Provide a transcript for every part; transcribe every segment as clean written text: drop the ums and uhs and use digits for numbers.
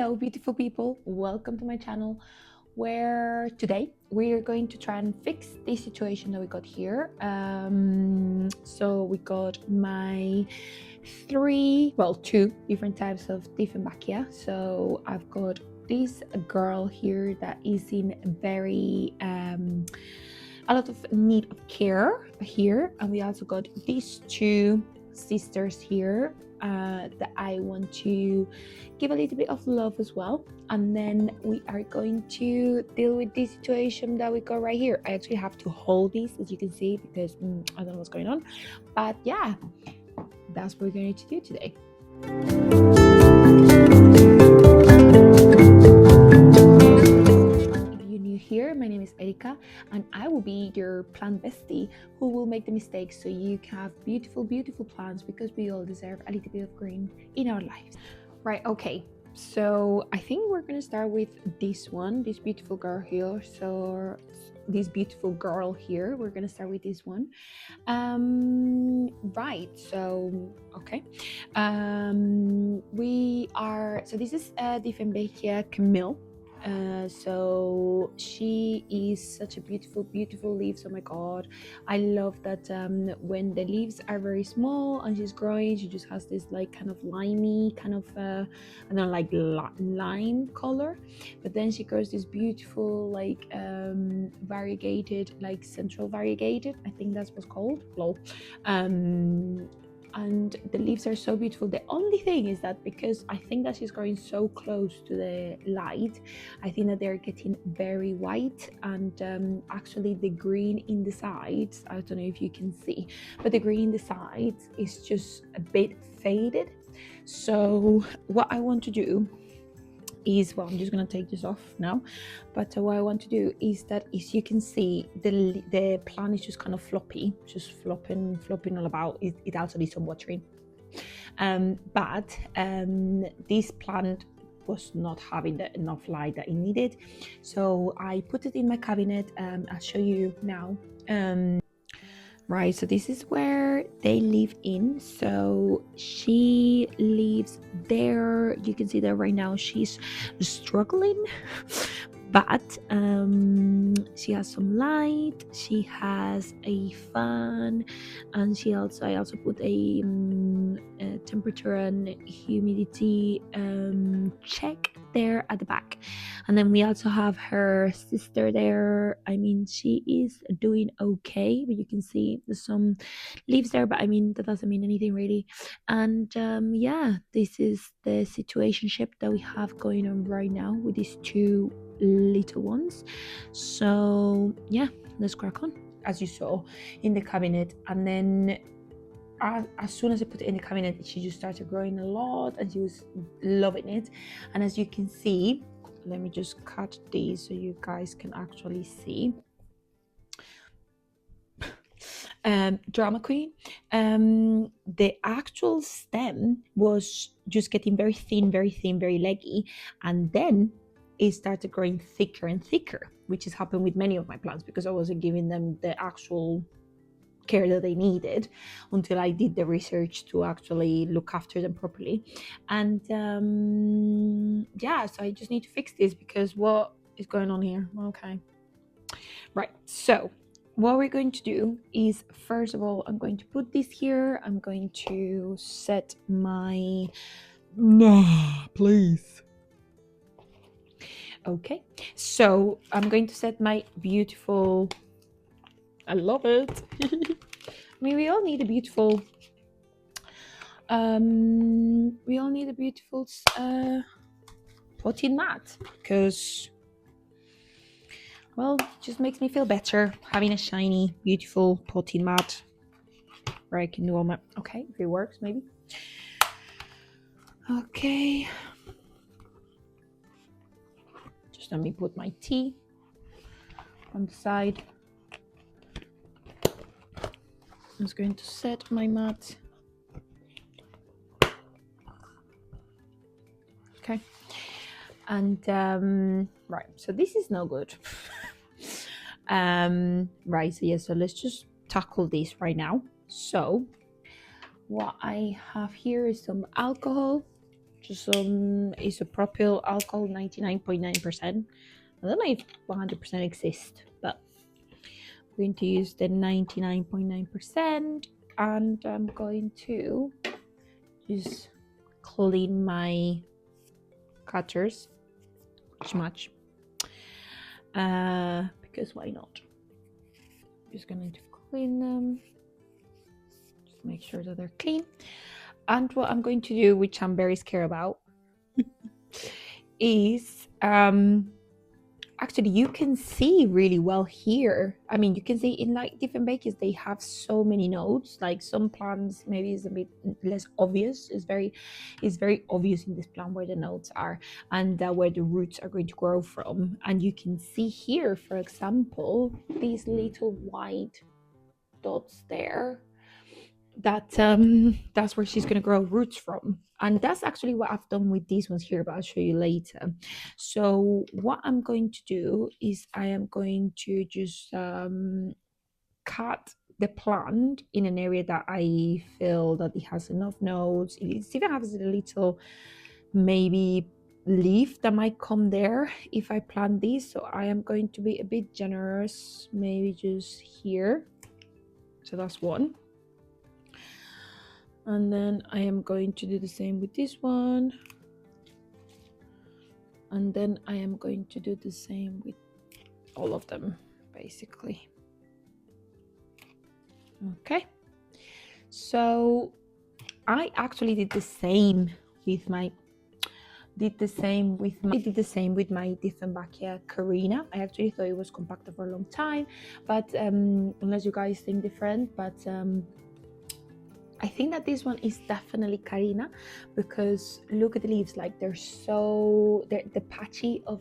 Hello, beautiful people. Welcome to my channel, where today we are going to try and fix this situation that we got here. So we got my two different types of Dieffenbachia. So I've got this girl here that is in very a lot of need of care here, and we also got these two sisters here that I want to give a little bit of love as well. And then we are going to deal with this situation that we got right here. I actually have to hold this, as you can see, because I don't know what's going on, but yeah, that's what we're going to do today. Here, my name is Erika, and I will be your plant bestie who will make the mistakes so you can have beautiful, beautiful plants, because we all deserve a little bit of green in our lives. Right, okay, so I think we're gonna start with this one, this beautiful girl here. So this beautiful girl here, we're gonna start with this one. Right, so okay, so this is Dieffenbachia Camille. So she is such a beautiful, beautiful leaves. Oh my god, I love that when the leaves are very small and she's growing, she just has this like kind of limey kind of I don't know, like lime color, but then she grows this beautiful like variegated, like central variegated, I think that's what's called, lol. And the leaves are so beautiful. The only thing is that because I think that she's growing so close to the light, I think that they're getting very white, and actually the green in the sides, I don't know if you can see, but the green in the sides is just a bit faded. So what I want to do is, well, I'm just gonna take this off now, but what I want to do is that, as you can see, the plant is just kind of floppy, just flopping all about. It also needs some watering, but this plant was not having enough light that it needed, so I put it in my cabinet. I'll show you now. Right, so this is where they live in. So she lives there. You can see that right now she's struggling, but she has some light, she has a fan, and I also put a temperature and humidity check there at the back. And then we also have her sister there. I mean, she is doing okay, but you can see there's some leaves there, but I mean, that doesn't mean anything really. And yeah, this is the situationship that we have going on right now with these two little ones. So yeah, let's crack on. As you saw in the cabinet, and then as soon as I put it in the cabinet, she just started growing a lot, and she was loving it. And as you can see, let me just cut these so you guys can actually see. Drama queen, the actual stem was just getting very thin, very leggy, and then it started growing thicker and thicker, which has happened with many of my plants because I wasn't giving them the actual care that they needed until I did the research to actually look after them properly. And yeah, so I just need to fix this, because what is going on here? Okay, right, so what we're going to do is, first of all, I'm going to put this here. I'm going to set my please. Okay, so I'm going to set my beautiful, I love it. I mean, we all need a beautiful potting mat, because, well, it just makes me feel better having a shiny, beautiful potting mat where I can do all my, okay, if it works, maybe. Okay, just let me put my tea on the side. I'm just going to set my mat. Okay, and right, so this is no good. Right, so yeah, so let's just tackle this right now. So what I have here is some alcohol, just isopropyl alcohol, 99.9%. I don't know if 100% exists, but I'm going to use the 99.9%, and I'm going to just clean my cutters much because why not? Just going to clean them, just make sure that they're clean. And what I'm going to do, which I'm very scared about, is actually you can see really well here. I mean, you can see in like Dieffenbachias they have so many nodes. Like some plants maybe is a bit less obvious. It's very obvious in this plant where the nodes are and where the roots are going to grow from. And you can see here, for example, these little white dots there. That's where she's going to grow roots from, and that's actually what I've done with these ones here, but I'll show you later. So what I'm going to do is I am going to just cut the plant in an area that I feel that it has enough nodes. It even has a little maybe leaf that might come there if I plant these, so I am going to be a bit generous, maybe just here. So that's one. And then I am going to do the same with this one. And then I am going to do the same with all of them, basically. Okay. So I actually did the same with my Dieffenbachia Carina. I actually thought it was compacted for a long time, but unless you guys think different, but I think that this one is definitely Carina, because look at the leaves, like the patchiness of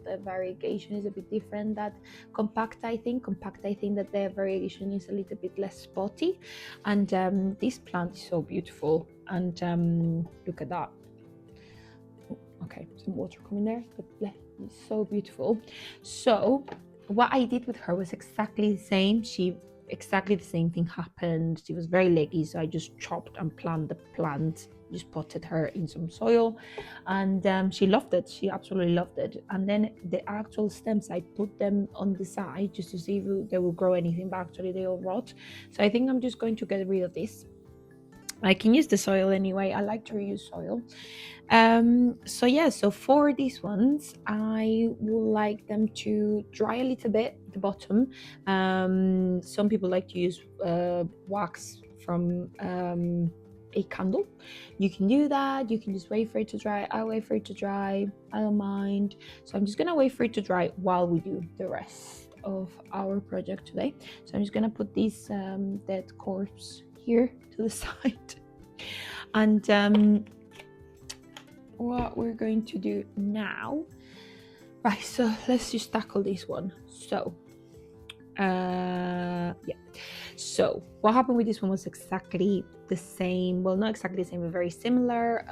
the variegation is a bit different. That compacta, I think that the variegation is a little bit less spotty, and this plant is so beautiful. And look at that. Okay, some water coming there, but it's so beautiful. So what I did with her was exactly the same. Exactly the same thing happened. She was very leggy, so I just chopped and planted the plant, just potted her in some soil, and she loved it. She absolutely loved it. And then the actual stems, I put them on the side just to see if they will grow anything, but actually they all rot. So I think I'm just going to get rid of this. I can use the soil anyway. I like to reuse soil. So yeah, so for these ones I would like them to dry a little bit at the bottom. Some people like to use wax from a candle. You can do that. You can just wait for it to dry. I wait for it to dry. I don't mind. So I'm just gonna wait for it to dry while we do the rest of our project today. So I'm just gonna put this dead corpse here to the side, and what we're going to do now, right, so let's just tackle this one. So yeah, so what happened with this one was exactly the same. Well, not exactly the same, but very similar.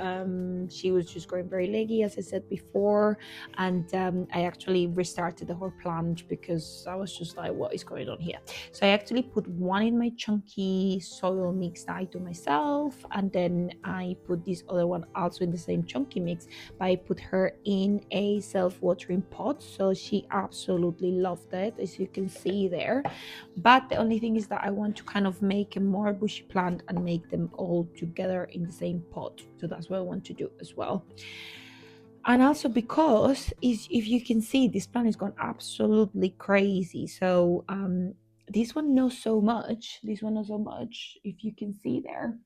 She was just growing very leggy, as I said before, and I actually restarted the whole plant because I was just like, what is going on here? So I actually put one in my chunky soil mix that I do myself, and then I put this other one also in the same chunky mix, but I put her in a self-watering pot, so she absolutely loved it, as you can see there. But the only thing is that I want to kind of make a more bushy plant and make them all together in the same pot. So that's what I want to do as well. And also because if you can see, this plant has gone absolutely crazy. So this one not so much. If you can see there,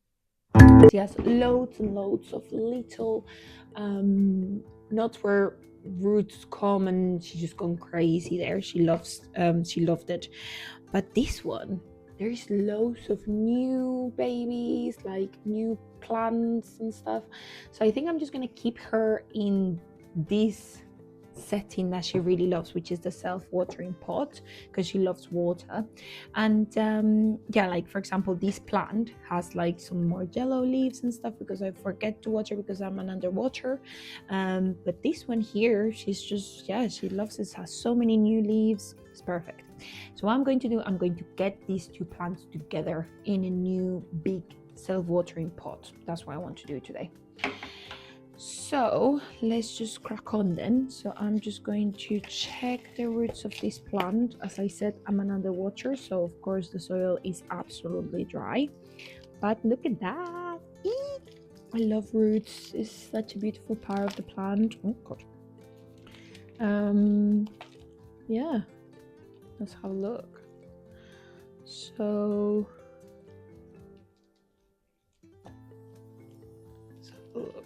she has loads and loads of little knots where roots come, and she's just gone crazy there. She loved it. But this one, there's loads of new babies, like new plants and stuff. So I think I'm just gonna keep her in this setting that she really loves, which is the self-watering pot, because she loves water. And yeah, like for example, this plant has like some more yellow leaves and stuff because I forget to water because I'm an underwater. But this one here, she's just, yeah, she loves it. Has so many new leaves. It's perfect. So what I'm going to do, I'm going to get these two plants together in a new big self-watering pot. That's what I want to do today. So let's just crack on then. So I'm just going to check the roots of this plant. As I said, I'm an underwater, so of course the soil is absolutely dry. But look at that. Eek! I love roots. It's such a beautiful part of the plant. Oh god. Yeah, let's have a look. So let's have a look.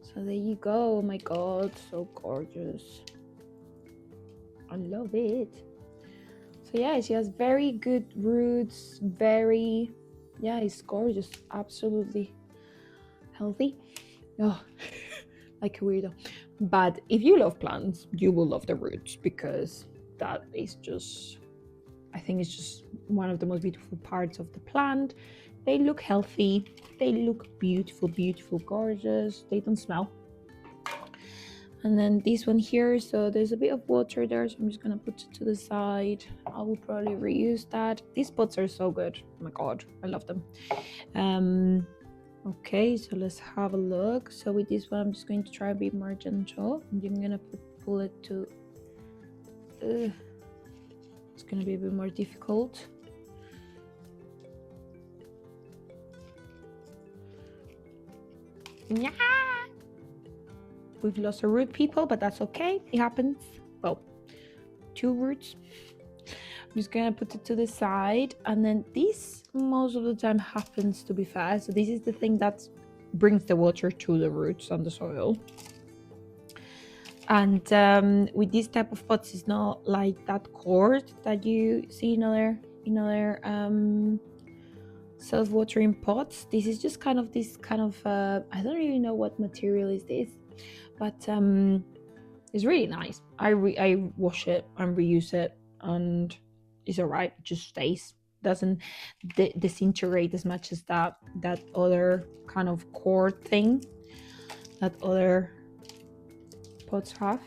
So there you go. Oh my god, so gorgeous. I love it. So yeah, she has very good roots, very, yeah, it's gorgeous, absolutely healthy. Oh, like a weirdo. But if you love plants, you will love the roots, because that is just, I think it's just one of the most beautiful parts of the plant. They look healthy, they look beautiful, beautiful, gorgeous, they don't smell. And then this one here, so there's a bit of water there, so I'm just gonna put it to the side. I will probably reuse that. These pots are so good. Oh my god, I love them. Okay, so let's have a look. So with this one, I'm just going to try a bit more gentle. I'm gonna pull it to it's gonna be a bit more difficult. Yeah, we've lost a root, people, but that's okay, it happens. Well, 2 roots. I'm just gonna put it to the side, and then this most of the time happens to be fast. So this is the thing that brings the water to the roots and the soil. And with this type of pots, it's not like that cord that you see in other self-watering pots. This is just kind of this kind of I don't really know what material is this, but it's really nice. I wash it and reuse it, and it's alright. It just stays, doesn't disintegrate as much as that other kind of cord thing that other pots have.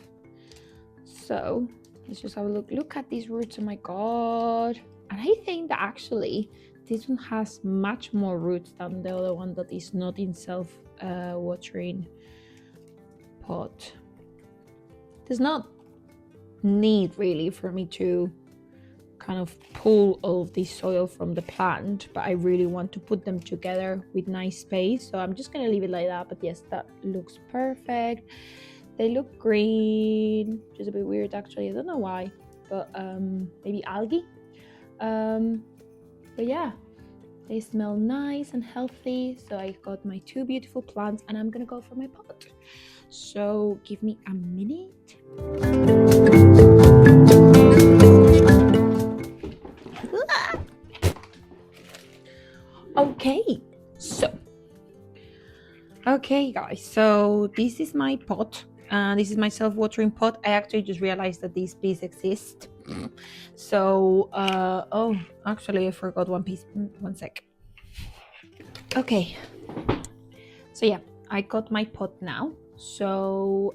So let's just have a look at these roots. Oh my god. And I think that actually this one has much more roots than the other one that is not in self-watering pot. There's not need really for me to kind of pull all of this soil from the plant, but I really want to put them together with nice space, so I'm just gonna leave it like that. But yes, that looks perfect. They look green, which is a bit weird actually, I don't know why, but maybe algae. But yeah, they smell nice and healthy. So I got my 2 beautiful plants, and I'm gonna go for my pot. So give me a minute. Okay guys, so this is my pot. This is my self-watering pot. I actually just realized that these pieces exist. So oh, actually I forgot one piece. One sec. Okay, so yeah, I got my pot now. So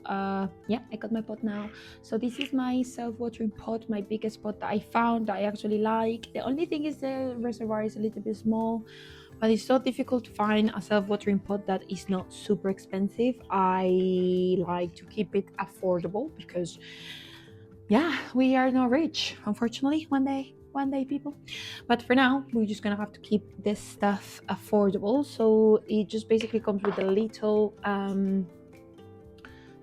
yeah, I got my pot now. So this is my self-watering pot, my biggest pot that I found that I actually like. The only thing is the reservoir is a little bit small, but it's so difficult to find a self-watering pot that is not super expensive. I like to keep it affordable because yeah, we are not rich, unfortunately. One day, people. But for now, we're just gonna have to keep this stuff affordable. So it just basically comes with a little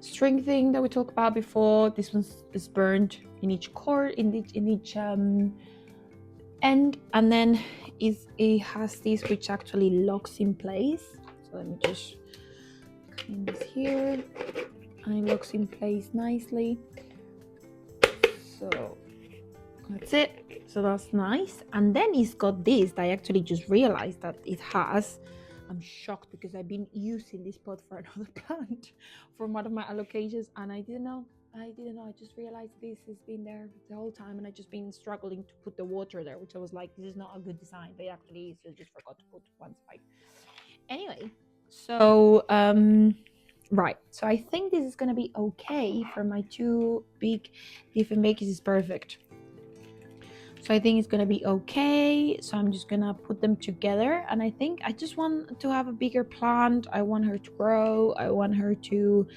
string thing that we talked about before. This one is burned in each cord, in each end, and then it has this which actually locks in place. So let me just clean this here, and it locks in place nicely. So that's it. So that's nice. And then it's got this that I actually just realized that it has. I'm shocked because I've been using this pot for another plant from one of my allocations, and I didn't know. I just realized this has been there the whole time, and I just been struggling to put the water there, which I was like, this is not a good design, but it actually is. I just forgot to put one side. Anyway, so right. So I think this is gonna be okay for my 2 big Dieffenbachias. Is perfect. So I think it's gonna be okay. So I'm just gonna put them together, and I think I just want to have a bigger plant. I want her to grow. I want her to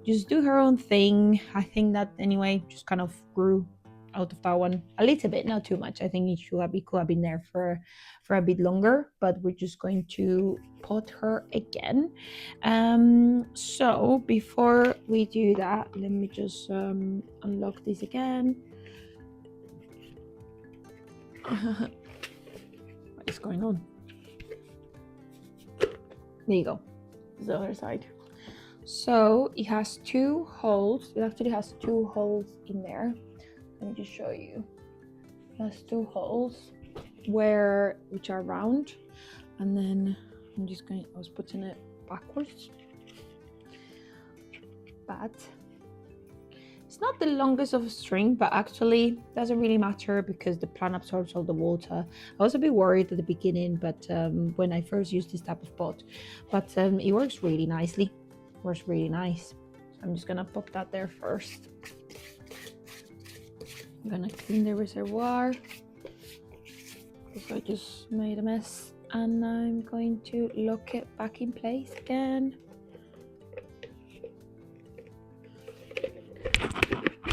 just do her own thing. I think that anyway just kind of grew out of that one a little bit, not too much. I think it could have been there for a bit longer, but we're just going to pot her again. So before we do that, let me just unlock this again. What is going on? There you go. The other side. So it has two holes. It actually has two holes in there. Let me just show you. It has two holes which are round, and then I was putting it backwards, but it's not the longest of a string, but actually doesn't really matter because the plant absorbs all the water. I was a bit worried at the beginning, but when I first used this type of pot, but it works really nicely. Works really nice. So I'm just gonna pop that there first. I'm gonna clean the reservoir because I just made a mess, and I'm going to lock it back in place again.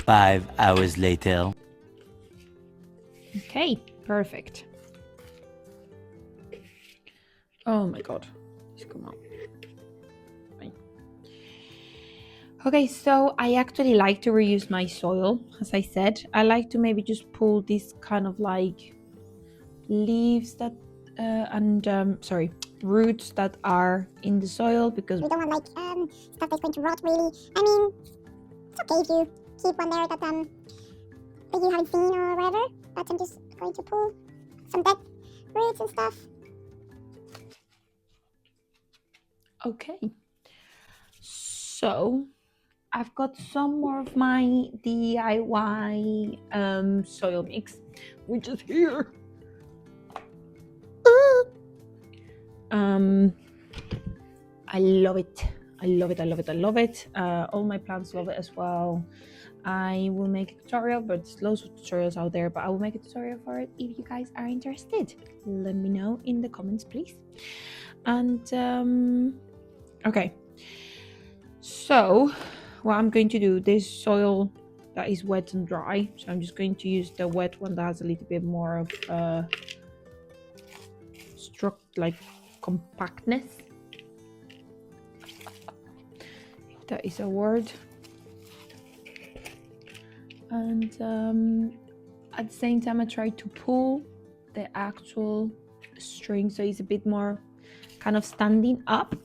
5 hours later. Okay, perfect. Oh my god, just come on. Fine. Okay, so I actually like to reuse my soil. As I said, I like to maybe just pull these kind of like leaves that roots that are in the soil, because we don't want like stuff that's going to rot really. I mean, it's okay if you keep one there that you haven't seen or whatever, but I'm just going to pull some dead roots and stuff. Okay, so I've got some more of my DIY soil mix, which is here. I love it. I love it. I love it. I love it. All my plants love it as well. I will make a tutorial, but there's loads of tutorials out there, but I will make a tutorial for it if you guys are interested. Let me know in the comments, please. And okay, so what I'm going to do, this soil that is wet and dry, so I'm just going to use the wet one that has a little bit more of like compactness, if that is a word. And at the same time I try to pull the actual string so it's a bit more kind of standing up.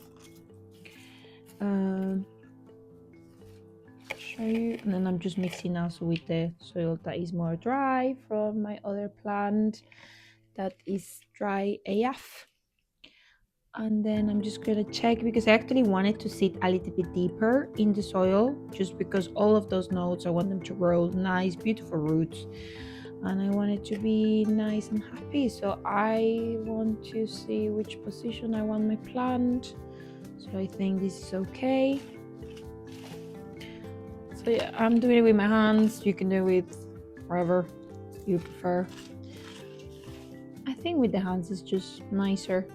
Show you, and then I'm just mixing also with the soil that is more dry from my other plant that is dry AF. And then I'm just gonna check, because I actually wanted to sit a little bit deeper in the soil, just because all of those nodes I want them to grow nice beautiful roots, and I want it to be nice and happy. So I want to see which position I want my plant. So I think this is okay. So yeah, I'm doing it with my hands. You can do it with wherever you prefer. I think with the hands is just nicer,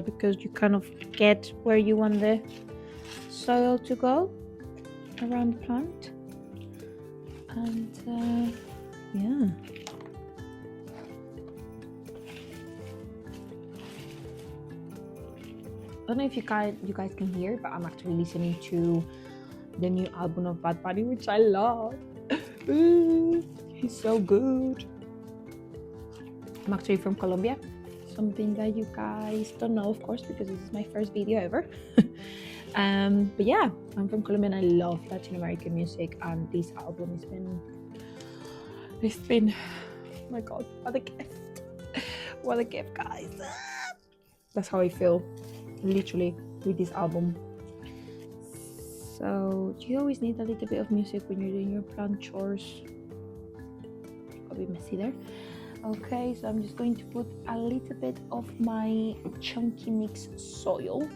because you kind of get where you want the soil to go around the plant. And yeah. I don't know if you guys can hear, but I'm actually listening to the new album of Bad Bunny, which I love. He's so good. I'm actually from Colombia, something that you guys don't know, of course, because this is my first video ever. But yeah, I'm from Colombia and I love Latin American music, and this album it's been oh my god, what a gift. What a gift, guys. That's how I feel, literally, with this album. So you always need a little bit of music when you're doing your plant chores. A bit messy there. Okay, so I'm just going to put a little bit of my chunky mix soil.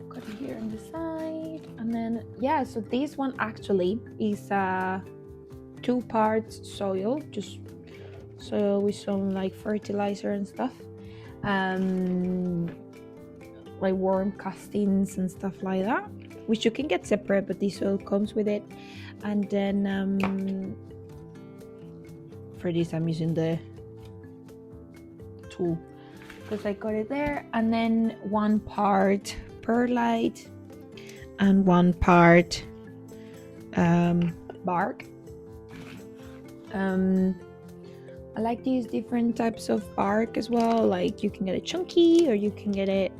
Got it here on the side, And then, yeah, so this one actually is 2 parts soil, just soil with some like fertilizer and stuff, like worm castings and stuff like that, which you can get separate, but this soil comes with it. And then for this I'm using the tool because I got it there. And then 1 part perlite and 1 part bark. I like to use different types of bark as well, like you can get it chunky or you can get it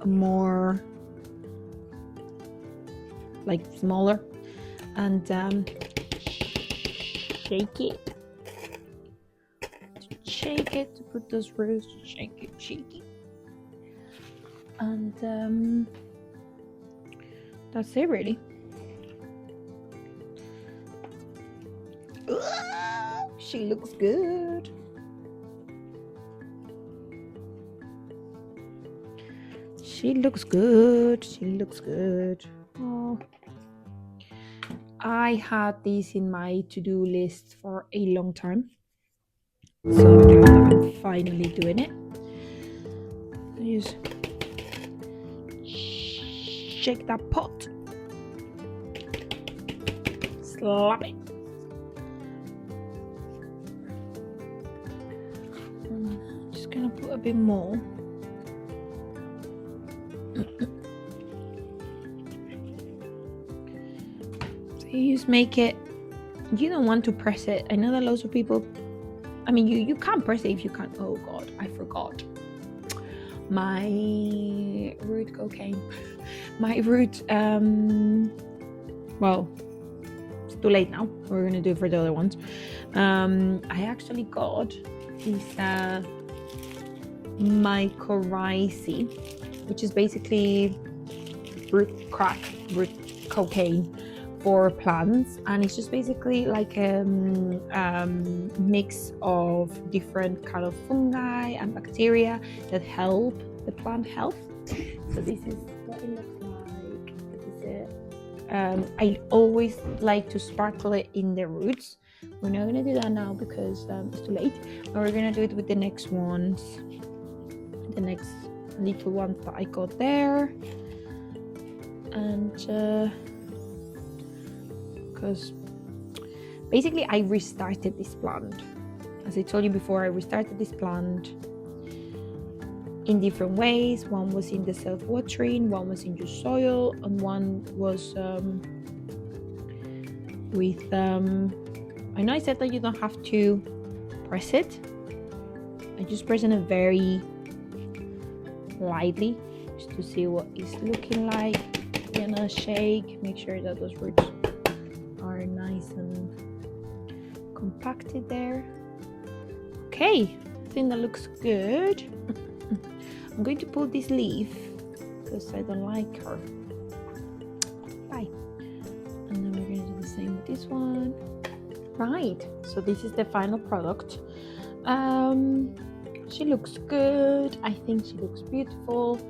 more like smaller. And shake it to put those roots, shake it, and that's it really. She looks good. She looks good. Oh, I had this in my to-do list for a long time, so I'm glad that I'm finally doing it. Just shake that pot, slap it. I'm just gonna put a bit more. So you just make it, you don't want to press it. I know that lots of people, I mean, you can't press it if you can't. Oh god, I forgot my root cocaine. My root, well, it's too late now. We're gonna do it for the other ones. I actually got this mycorrhizae, which is basically root cocaine for plants, and it's just basically like a mix of different kind of fungi and bacteria that help the plant health. So this is what it looks like. This is it. I always like to sparkle it in the roots. We're not going to do that now because it's too late, but we're going to do it with the next ones, the next little ones that I got there. And because basically I restarted this plant. As I told you before, I restarted this plant in different ways. One was in the self-watering, one was in just soil, and one was with I know I said that you don't have to press it. I just press it very lightly just to see what it's looking like. You're gonna shake, make sure that those roots are nice and compacted there. Okay, I think that looks good. I'm going to pull this leaf because I don't like her. Bye. And then we're going to do the same with this one. Right, so this is the final product. She looks good. I think she looks beautiful.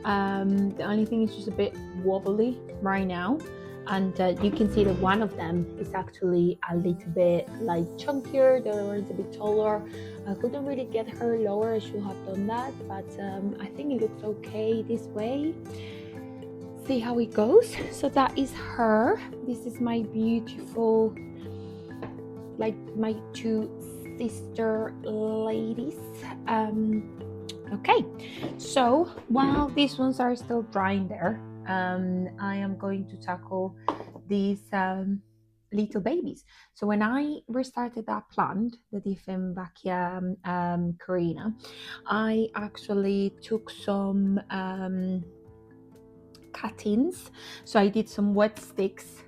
The only thing is just a bit wobbly right now, and you can see that one of them is actually a little bit like chunkier, the other one is a bit taller. I couldn't really get her lower. I should have done that, but I think it looks okay this way. See how it goes. So that is her. This is my beautiful, like my 2 sister ladies. Okay, so while these ones are still drying there, I am going to tackle these little babies. So when I restarted that plant, the Dieffenbachia Carina, I actually took some cuttings. So I did some wet sticks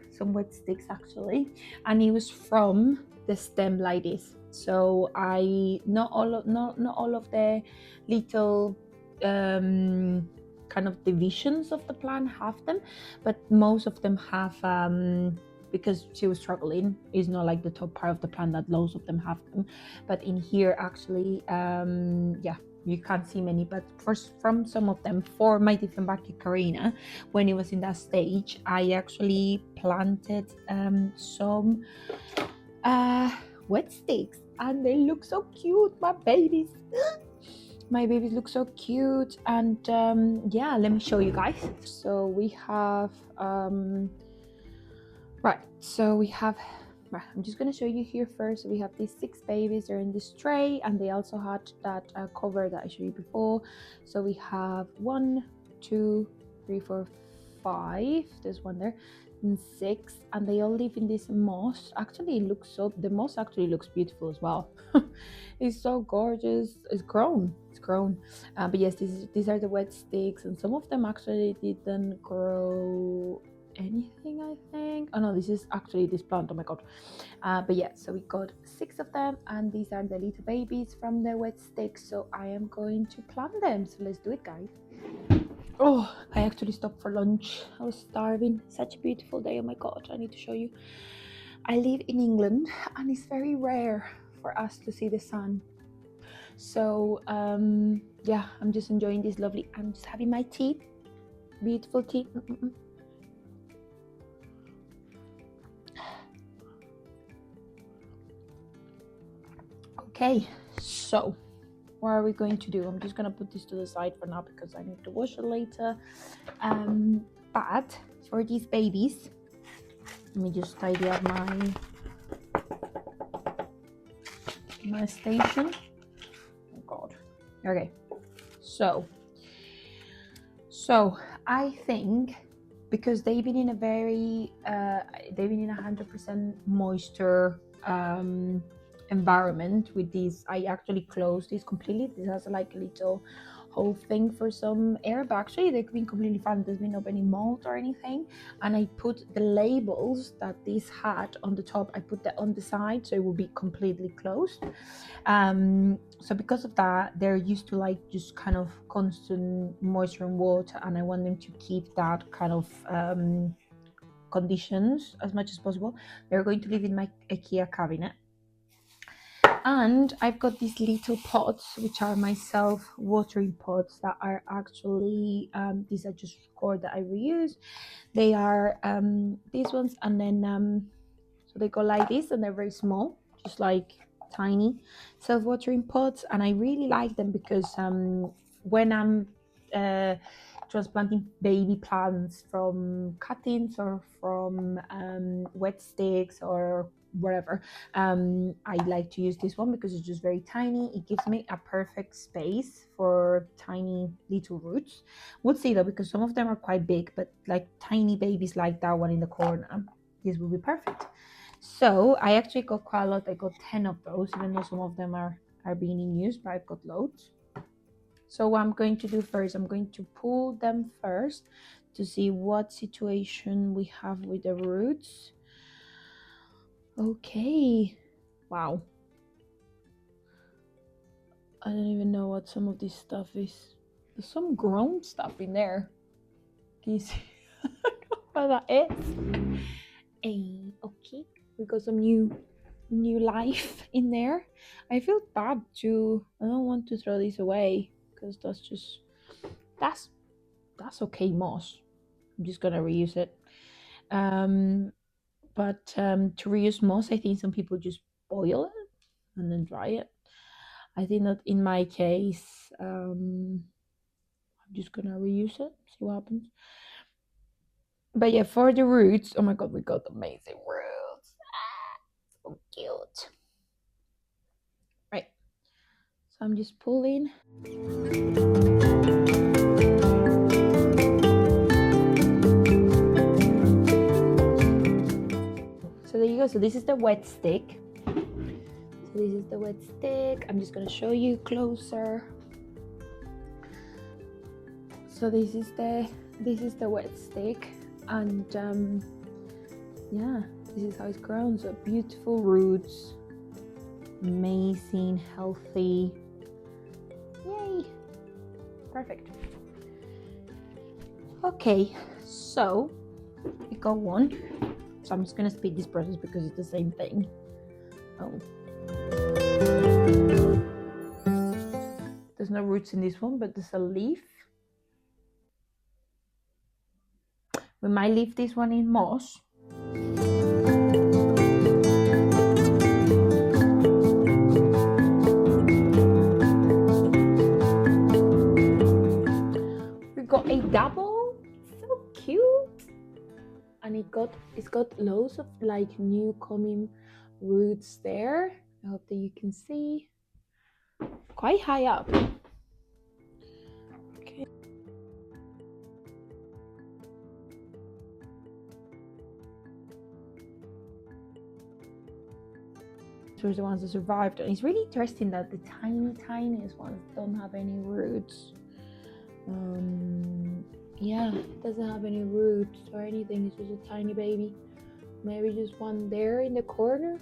actually, and it was from the stem like this. So I not all of the little kind of divisions of the plant have them, but most of them have, because she was struggling. It's not like the top part of the plant that loads of them have them, but in here actually, yeah, you can't see many, but from some of them, for my Dieffenbachia Carina, when it was in that stage, I actually planted some wet sticks, and they look so cute, my babies. My babies look so cute, and yeah, let me show you guys. So we have I'm just going to show you here first. We have these 6 babies. They're in this tray, and they also had that cover that I showed you before. So we have 1, 2, 3, 4, 5. There's one there, and 6, and they all live in this moss. Actually, the moss actually looks beautiful as well. It's so gorgeous. It's grown. But yes, these are the wet sticks, and some of them actually didn't grow anything, I think. Oh no, this is actually this plant. Oh my god. But yeah, so we got 6 of them, and these are the little babies from the wet sticks. So I am going to plant them. So let's do it, guys. Oh, I actually stopped for lunch. I was starving. Such a beautiful day. Oh my god, I need to show you. I live in England, and it's very rare for us to see the sun. So yeah, I'm just enjoying this lovely. I'm just having my tea, beautiful tea. Okay, so what are we going to do? I'm just gonna put this to the side for now because I need to wash it later. But for these babies, let me just tidy up my station. Oh god. Okay, so I think because they've been in a very 100% moisture environment with these, I actually closed this completely. This has like a little whole thing for some air, but actually they've been completely fine. There's been no any mold or anything, and I put the labels that this had on the top, I put that on the side so it will be completely closed. So because of that, they're used to like just kind of constant moisture and water, and I want them to keep that kind of conditions as much as possible. They're going to live in my IKEA cabinet. And I've got these little pots, which are my self-watering pots that are actually, these are just cord that I reuse. They are these ones, and then so they go like this, and they're very small, just like tiny self-watering pots. And I really like them because when I'm transplanting baby plants from cuttings or from wet sticks or whatever, I like to use this one because it's just very tiny. It gives me a perfect space for tiny little roots. We'll see though, because some of them are quite big, but like tiny babies like that one in the corner, this will be perfect. So I actually got quite a lot. I got 10 of those, even though some of them are being in use, but I've got loads. So what I'm going to do first, I'm going to pull them first to see what situation we have with the roots. Okay, wow. I don't even know what some of this stuff is. There's some grown stuff in there. Can you see? I don't know what that is. Hey, okay, we got some new life in there. I feel bad too. I don't want to throw this away because that's okay moss. I'm just gonna reuse it. But to reuse moss, I think some people just boil it and then dry it. I think that in my case, I'm just gonna reuse it, see what happens. But yeah, for the roots, oh my god, we got amazing roots. So cute. Right, so I'm just pulling. So there you go. So this is the wet stick. I'm just gonna show you closer. So this is the wet stick, and yeah, this is how it's grown. So beautiful roots, amazing, healthy. Yay, perfect. Okay, so we got one. So I'm just gonna speed this process because it's the same thing. There's no roots in this one, but there's a leaf. We might leave this one in moss. We got a double, so cute, and it's got loads of like new coming roots there. I hope that you can see, quite high up. Okay. These were the ones that survived, and it's really interesting that the tiniest ones don't have any roots. Yeah, it doesn't have any roots or anything. It's just a tiny baby. Maybe just one there in the corner.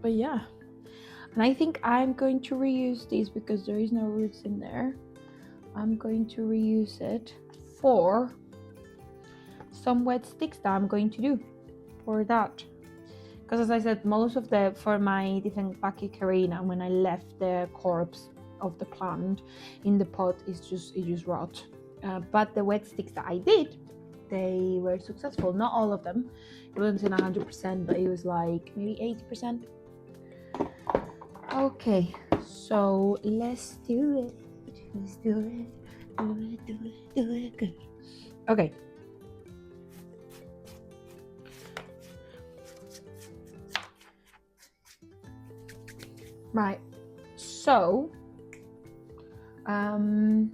But yeah, and I think I'm going to reuse these because there is no roots in there. I'm going to reuse it for some wet sticks that I'm going to do for that. Because as I said, most of for my Dieffenbachia Carina, when I left the corpse of the plant in the pot, it just rot. But the wet sticks that I did, they were successful. Not all of them. It wasn't 100%, but it was like maybe 80%. Okay, so let's do it. Let's do it. Do it good. Okay. Right, so I'm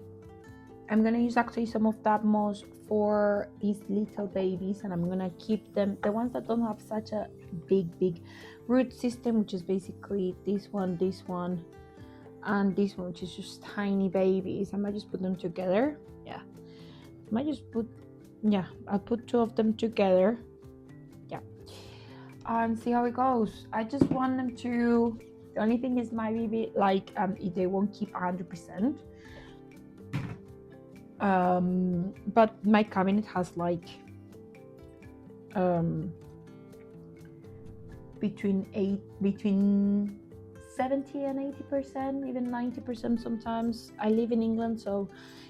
gonna use actually some of that moss for these little babies, and I'm gonna keep them, the ones that don't have such a big root system, which is basically this one, and this one, which is just tiny babies. I might just put them together. Yeah, I might just put, yeah, I'll put two of them together. Yeah, and see how it goes. I just want them to, the only thing is my baby, like they won't keep 100%. But my cabinet has like between 70 and 80%, even 90% sometimes. I live in England, so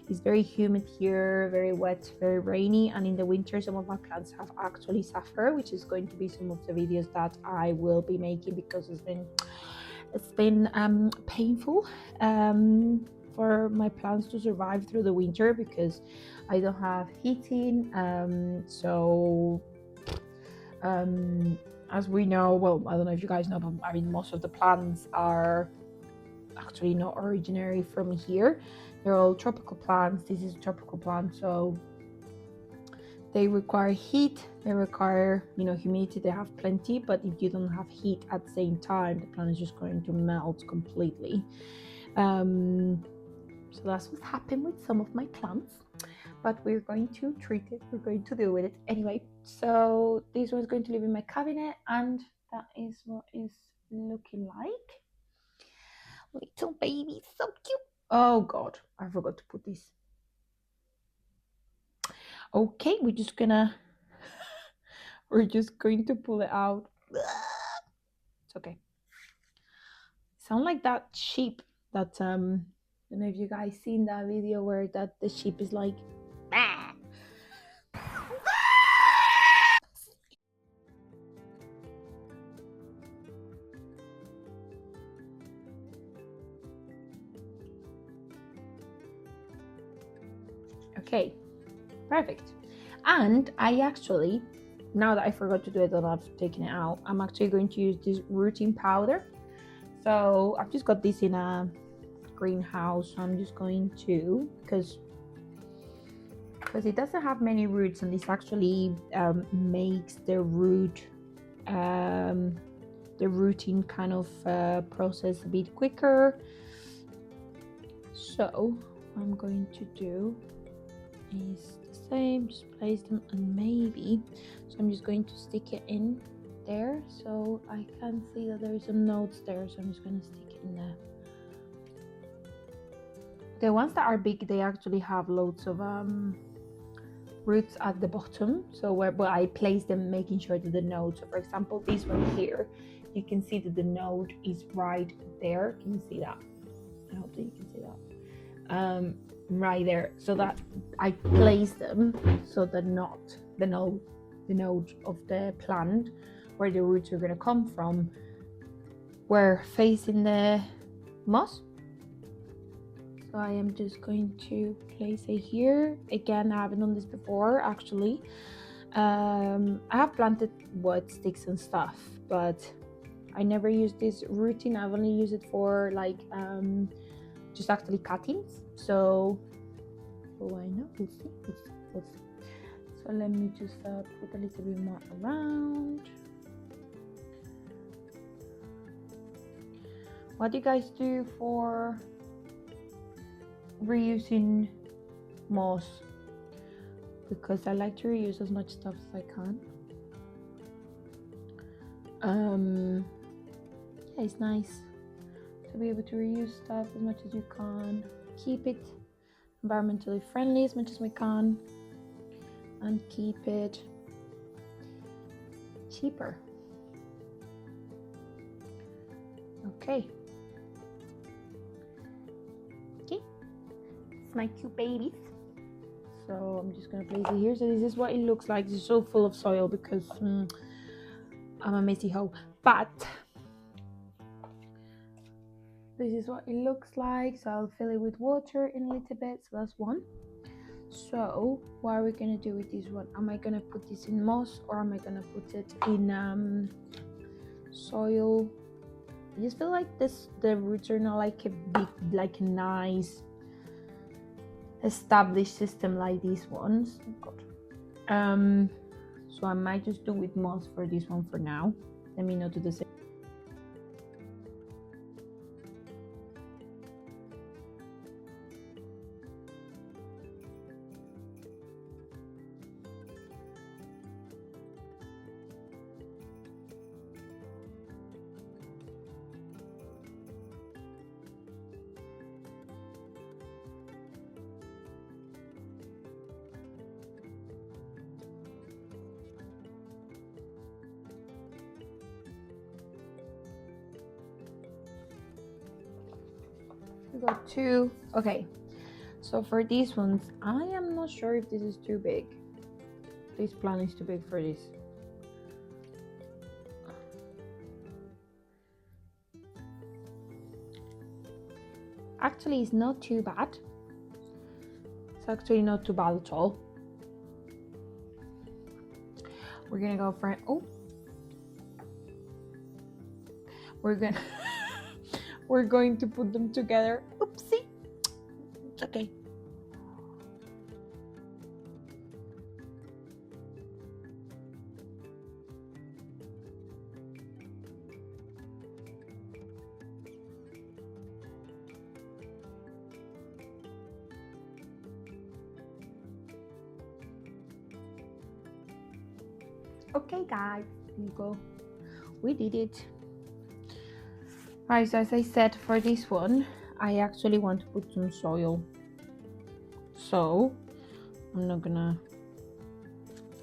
it's very humid here, very wet, very rainy, and in the winter some of my plants have actually suffered, which is going to be some of the videos that I will be making, because it's been painful for my plants to survive through the winter, because I don't have heating. As we know, well, I don't know if you guys know, but I mean, most of the plants are actually not originary from here. They're all tropical plants. This is a tropical plant, so they require heat, they require, you know, humidity. They have plenty, but if you don't have heat at the same time, the plant is just going to melt completely. So that's what happened with some of my plants, but we're going to treat it, we're going to deal with it anyway. So this one's going to live in my cabinet, and that is what it's looking like. Little baby, so cute. Oh god, I forgot to put this. Okay, we're just going to pull it out. It's okay. Sound like that sheep that I don't know if you guys seen that video where that the sheep is like okay, perfect. And I actually, now that I forgot to do it and I've taken it out, I'm actually going to use this rooting powder. So I've just got this in a greenhouse, so I'm just going to, because it doesn't have many roots, and this actually makes the rooting kind of process a bit quicker. So what I'm going to do is the same, just place them, and maybe, so I'm just going to stick it in there, so I can see that there is some nodes there, so I'm just going to stick it in there. The ones that are big, they actually have loads of roots at the bottom, so where I place them, making sure that the node, so for example this one here, you can see that the node is right there. Can you see that? I hope that you can see that. Right there, so that I place them so that not the node of the plant where the roots are going to come from were facing the moss. So I am just going to place it here. Again, I haven't done this before actually. I have planted wood sticks and stuff, but I never used this rooting. I've only used it for like just actually cuttings. So I know, we'll see. So let me just put a little bit more around. What do you guys do for reusing moss? Because I like to reuse as much stuff as I can. Yeah, it's nice to be able to reuse stuff as much as you can. Keep it environmentally friendly as much as we can, and keep it cheaper. Okay, it's my two babies. So I'm just gonna place it here. So this is what it looks like. It's so full of soil because I'm a messy hoe, but this is what it looks like. So I'll fill it with water in a little bit. So that's one. So what are we gonna do with this one? Am I gonna put this in moss or am I gonna put it in soil? I just feel like the roots are not like a big, like a nice established system like these ones. So I might just do with moss for this one for now. Let me know to the same. We got two. Okay, so for these ones, I am not sure if this is too big. This plant is too big for this. Actually, it's not too bad. It's actually not too bad at all. We're gonna go for we're going to put them together. Oopsie. It's okay. Okay guys, here you go. We did it. Right, so as I said, for this one I actually want to put some soil, so I'm not gonna,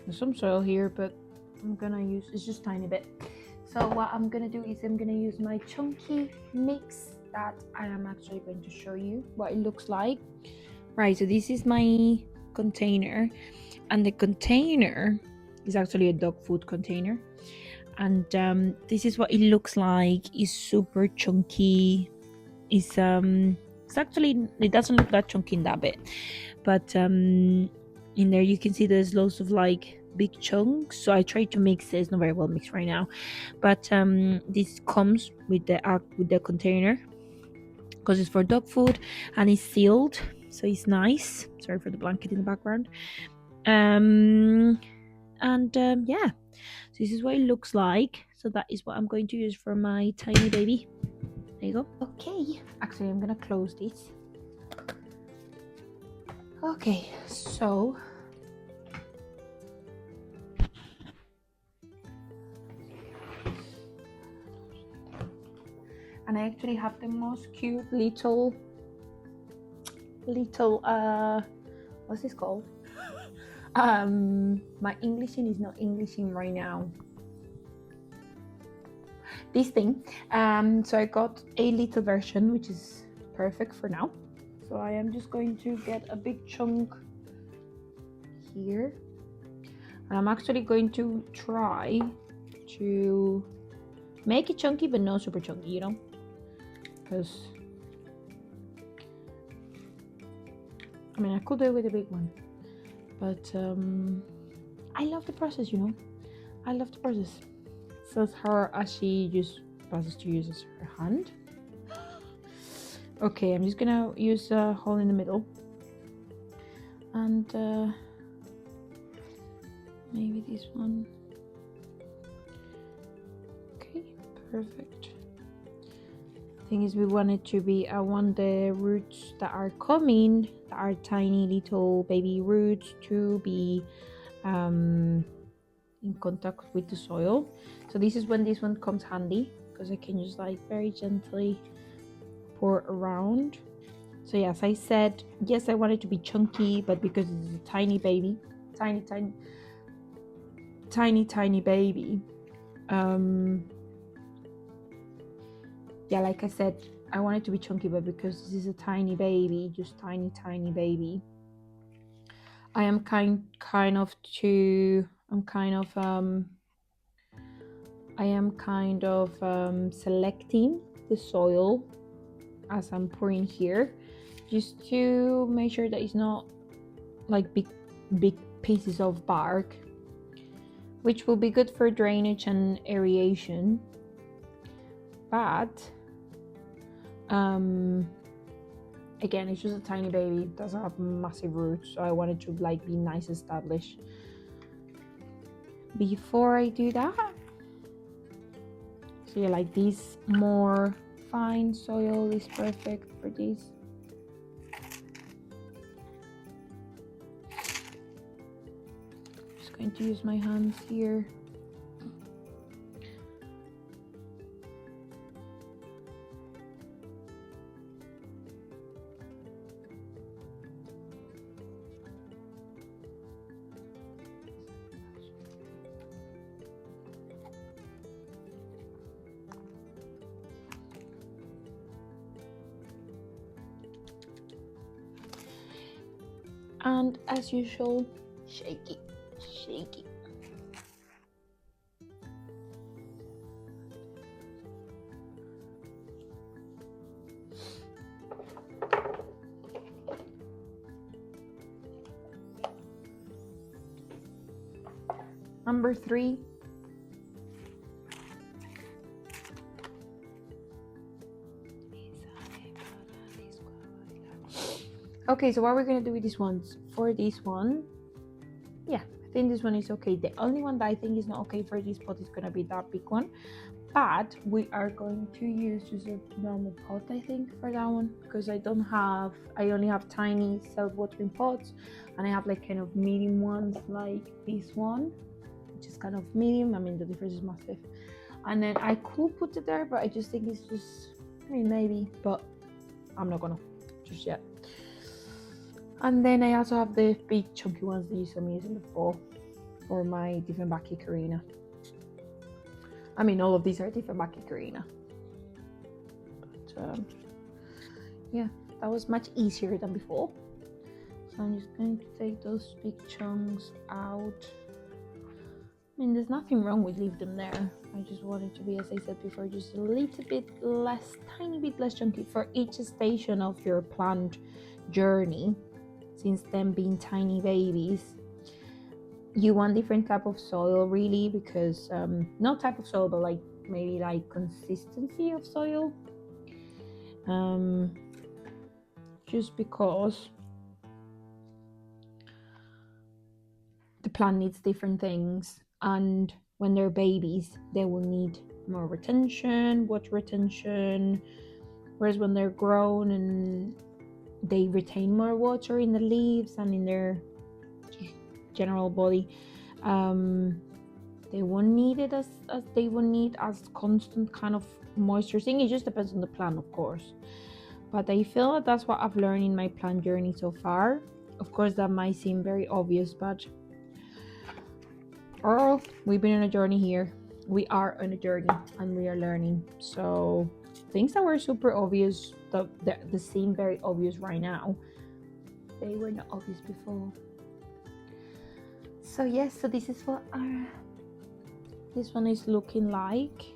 there's some soil here, but I'm gonna use, it's just tiny bit. So what I'm gonna do is I'm gonna use my chunky mix that I am actually going to show you what it looks like. Right, so this is my container, and the container is actually a dog food container, and this is what it looks like. It's super chunky. It's actually, it doesn't look that chunky in that bit, but in there you can see there's lots of like big chunks. So I tried to mix it. It's not very well mixed right now, but this comes with the container because it's for dog food and it's sealed, so it's nice. Sorry for the blanket in the background. Yeah, so this is what it looks like. So that is what I'm going to use for my tiny baby. There you go. Okay, actually I'm gonna close this. Okay, so and I actually have the most cute little what's this called? My Englishing is not Englishing right now. This thing. So I got a little version, which is perfect for now. So I am just going to get a big chunk here. And I'm actually going to try to make it chunky, but not super chunky, you know? Because, I mean, I could do it with a big one. But I love the process, you know? I love the process. Says her as she just passes to use her hand. Okay, I'm just gonna use a hole in the middle. And maybe this one. Okay, perfect. Thing is, we want it to be, I want the roots that are coming, that are tiny little baby roots, to be in contact with the soil. So this is when this one comes handy, because I can just like very gently pour around. So yeah, as I said, yes, I want it to be chunky, but because it's a tiny baby, tiny baby, yeah, like I said, I want it to be chunky, but because this is a tiny baby, just tiny baby, I am kind of selecting the soil as I'm pouring here, just to make sure that it's not like big pieces of bark, which will be good for drainage and aeration. But again, it's just a tiny baby, it doesn't have massive roots, so I wanted to like be nice established before I do that. So yeah, like this more fine soil is perfect for this. Just going to use my hands here. And as usual, shake it. Number 3. Okay, so what we're gonna do with these ones? For this one, yeah, I think this one is okay. The only one that I think is not okay for this pot is gonna be that big one. But we are going to use just a normal pot, I think, for that one, because I only have tiny self-watering pots, and I have like kind of medium ones like this one, which is kind of medium. I mean, the difference is massive. And then I could put it there, but I just think it's just, I mean, maybe, but I'm not gonna just yet. And then I also have the big chunky ones that you saw me using before for my Dieffenbachia Carina. I mean, all of these are Dieffenbachia Carina. But yeah, that was much easier than before. So I'm just going to take those big chunks out. I mean, there's nothing wrong with leave them there. I just want it to be, as I said before, just a little bit less, tiny bit less chunky for each station of your plant journey. Since them being tiny babies, you want different type of soil, really, because not type of soil, but like maybe like consistency of soil, just because the plant needs different things, and when they're babies they will need more water retention, whereas when they're grown and they retain more water in the leaves and in their general body, they won't need it as they will need as constant kind of moisture thing. It just depends on the plant, of course, but I feel that that's what I've learned in my plant journey so far. Of course, that might seem very obvious, but Girl, we've been on a journey here. We are on a journey and we are learning. So things that were super obvious, the seem very obvious right now, they were not obvious before. So yes, so this is what this one is looking like.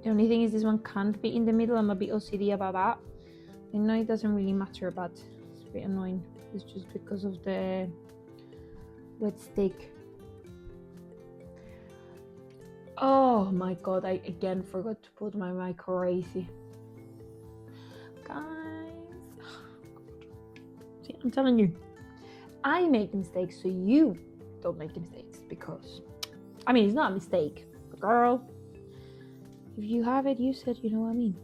The only thing is this one can't be in the middle. I'm a bit OCD about that. I know it doesn't really matter, but it's a bit annoying. It's just because of the wet stick. Oh my god, I again forgot to put my micro crazy. Guys, see, I'm telling you, I make mistakes so you don't make mistakes, because I mean, it's not a mistake, but girl, if you have it, use it, you know what I mean?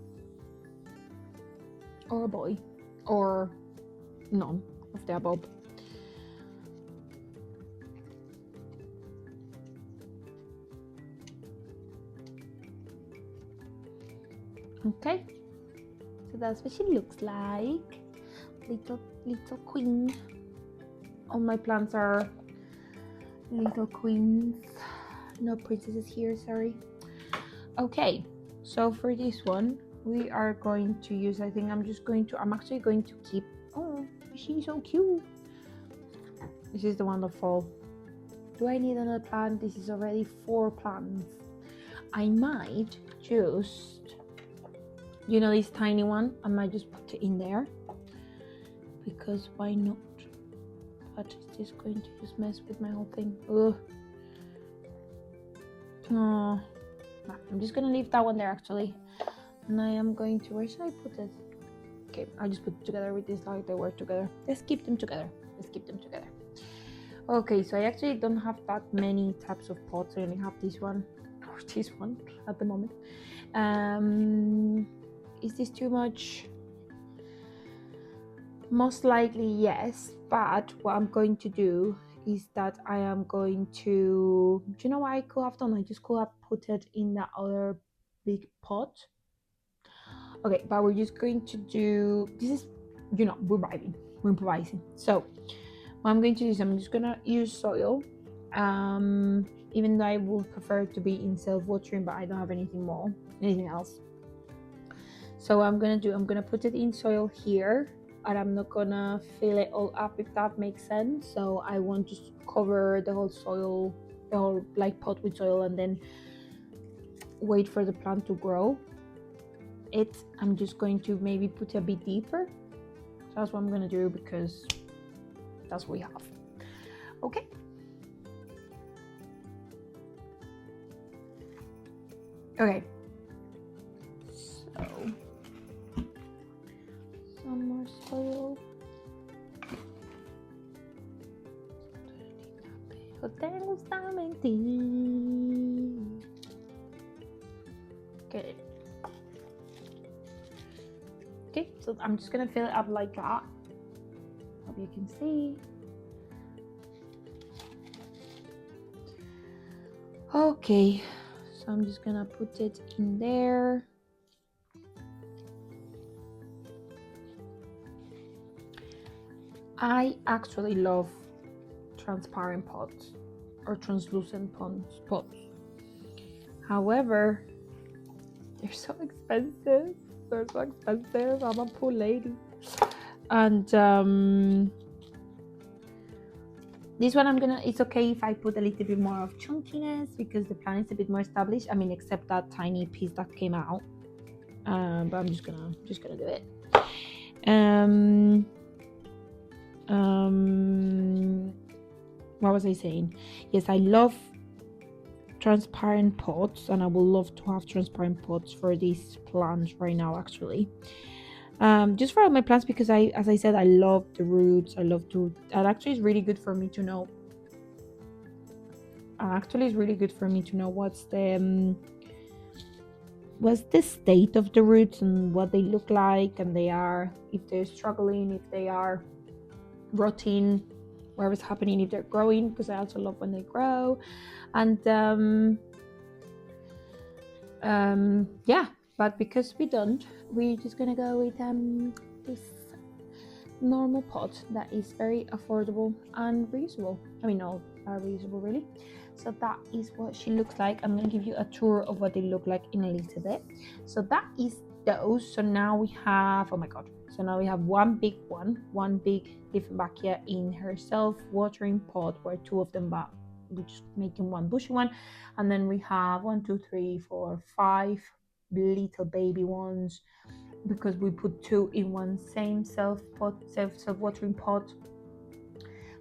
Or a boy, or none of the above. Okay, so that's what she looks like. Little queen. All my plants are little queens. No princesses here, sorry. Okay, so for this one, we are going to use, I think I'm actually going to keep, oh, she's so cute. This is the one that fall. Do I need another plant? This is already 4 plants. I might just, you know, this tiny one, I might just put it in there, because why not? But it's just going to just mess with my whole thing. Ugh. Oh, I'm just gonna leave that one there actually, and I am going to, where should I put it? Okay, I'll just put it together with this like they were together. Let's keep them together. Okay, so I actually don't have that many types of pots. I only have this one or this one at the moment. Is this too much? Most likely yes, but what I'm going to do is that I am going to, do you know what I could have done? I just could have put it in that other big pot. Okay, but we're just going to do, this is, you know, we're improvising. So what I'm going to do is I'm just gonna use soil, even though I would prefer to be in self-watering, but I don't have anything else. So what I'm gonna put it in soil here, and I'm not gonna fill it all up, if that makes sense. So I want to cover the whole soil, the whole like pot with soil, and then wait for the plant to grow. I'm just going to maybe put it a bit deeper. So that's what I'm gonna do, because that's what we have. Okay. Okay. So some more soil. Te gusta mentir. Okay. Okay, so I'm just gonna fill it up like that. Hope you can see. Okay, so I'm just gonna put it in there. I actually love transparent pots or translucent pots. However, they're so expensive. I'm a poor lady. And this one it's okay if I put a little bit more of chunkiness, because the plant is a bit more established. I mean, except that tiny piece that came out. But I'm just gonna do it. What was I saying? Yes, I love transparent pots, and I would love to have transparent pots for these plants right now actually. Just for all my plants, because as I said, I love the roots. And actually it's really good for me to know what's the state of the roots and what they look like, and if they're struggling, if they are rotting, whatever's happening, if they're growing, because I also love when they grow. And Yeah, but because we don't, we're just gonna go with this normal pot that is very affordable and reusable. I mean, all are reusable really. So that is what she looks like. I'm gonna give you a tour of what they look like in a little bit. So that is those. So now we have, oh my god, so now we have one big Dieffenbachia in her self-watering pot, where two of them, but we're just making one bushy one. And then we have 1, 2, 3, 4, 5 little baby ones, because we put two in one same self-watering pot.